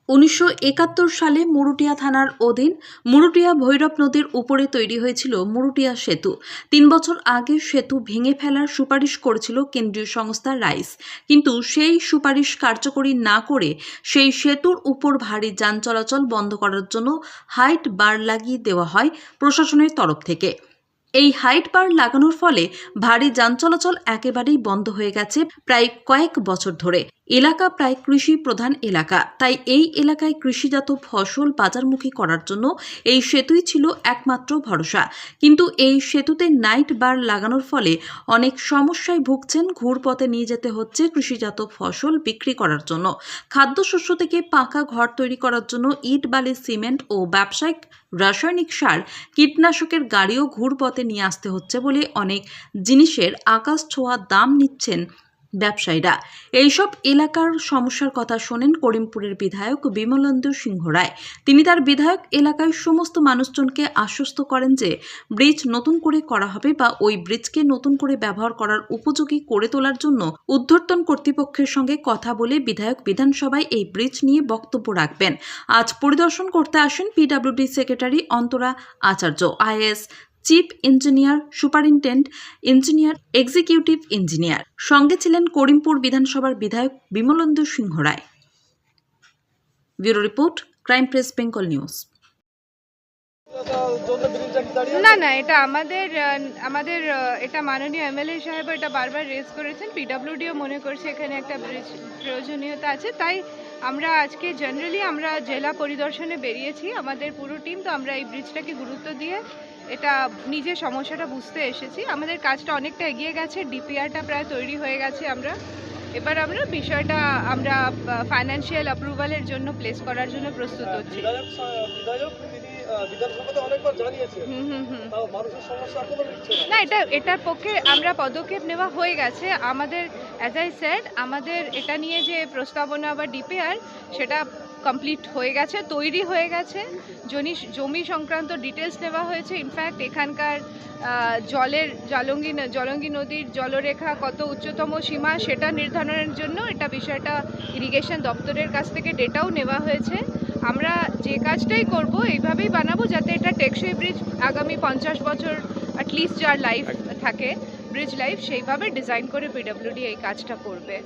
1971 সালে মুরুটিয়া থানার অধীন মুরুটিয়া ভৈরব নদীর উপরে তৈরি হয়েছিল মুরুটিয়া সেতু। 3 বছর আগে সেতু ভেঙে ফেলার সুপারিশ করেছিল কেন্দ্রীয় সংস্থা রাইস, কিন্তু সেই সুপারিশ কার্যকরী না করে সেই সেতুর উপর ভারী যান চলাচল বন্ধ করার জন্য হাইট বার লাগিয়ে দেওয়া হয় প্রশাসনের তরফ থেকে। এই হাইট বার লাগানোর ফলে ভারী যান চলাচল একেবারেই বন্ধ হয়ে গেছে প্রায় কয়েক বছর ধরে। এলাকা প্রায় কৃষি প্রধান এলাকা, তাই এই এলাকায় কৃষিজাত ফসল বাজারমুখী করার জন্য এই সেতুই ছিল একমাত্র ভরসা। কিন্তু এই সেতুতে নাইট বার লাগানোর ফলে অনেক সমস্যায় ভুগছেন। ঘুরপথে নিয়ে যেতে হচ্ছে কৃষিজাত ফসল বিক্রি করার জন্য। খাদ্যশস্য থেকে পাকা ঘর তৈরি করার জন্য ইট, বালি, সিমেন্ট ও ব্যবসায়িক রাসায়নিক সার, কীটনাশকের গাড়িও ঘুরপথে নিয়ে আসতে হচ্ছে বলে অনেক জিনিসের আকাশ ছোঁয়া দাম নিচ্ছেন ব্যবসায়ীরা। এইসব এলাকার সমস্যার কথা শোনেন করিমপুরের বিধায়ক বিমলেন্দু সিংহ রায়। তিনি তার বিধায়ক এলাকায় সমস্ত মানুষজনকে আশ্বস্ত করেন যে ব্রিজ নতুন করে করা হবে বা ওই ব্রিজকে নতুন করে ব্যবহার করার উপযোগী করে তোলার জন্য ঊর্ধ্বতন কর্তৃপক্ষের সঙ্গে কথা বলে বিধায়ক বিধানসভায় এই ব্রিজ নিয়ে বক্তব্য রাখবেন। আজ পরিদর্শন করতে আসেন PWD secretary Antara Acharya, IAS chief engineer, superintendent engineer, executive engineer. সঙ্গে ছিলেন করিমপুর বিধানসভার বিধায়ক Bimalendu Singha Roy. Bureau report, crime press, Bengal news. না, এটা আমাদের এটা মাননীয় এমএলএ সাহেব এটা বারবার রেজ করেছেন। পিডব্লিউডিও মনে করছে এখানে একটা ব্রিজ প্রয়োজনীয়তা আছে, তাই আমরা আজকে জেনারেলি আমরা জেলা পরিদর্শনে বেরিয়েছি আমাদের পুরো টিম। তো আমরা এই ব্রিজটাকে গুরুত্ব দিয়ে এটা নিজের সমস্যাটা বুঝতে এসেছি। আমাদের কাজটা অনেকটা এগিয়ে গেছে, ডিপিআরটা প্রায় তৈরি হয়ে গেছে। এবার আমরা বিষয়টা আমরা ফাইন্যান্সিয়াল অ্যাপ্রুভালের জন্য প্লেস করার জন্য প্রস্তুত হচ্ছি। না, এটার পক্ষে আমরা পদক্ষেপ নেওয়া হয়ে গেছে আমাদের। অ্যাজ আই সেড, আমাদের এটা নিয়ে যে প্রস্তাবনা বা ডিপিআর সেটা কমপ্লিট হয়ে গেছে, তৈরি হয়ে গেছে। জমি সংক্রান্ত ডিটেলস নেওয়া হয়েছে। ইনফ্যাক্ট এখানকার জলঙ্গি নদীর জলরেখা কত উচ্চতম সীমা সেটা নির্ধারণের জন্য এটা বিষয়টা ইরিগেশন দপ্তরের কাছ থেকে ডেটাও নেওয়া হয়েছে। আমরা যে কাজটাই করব এইভাবেই বানাবো যাতে এটা টেকসই ব্রিজ আগামী 50 বছর অ্যাটলিস্ট যার লাইফ থাকে, ব্রিজ লাইফ, সেইভাবে ডিজাইন করে পিডব্লিউডি এই কাজটা করবে।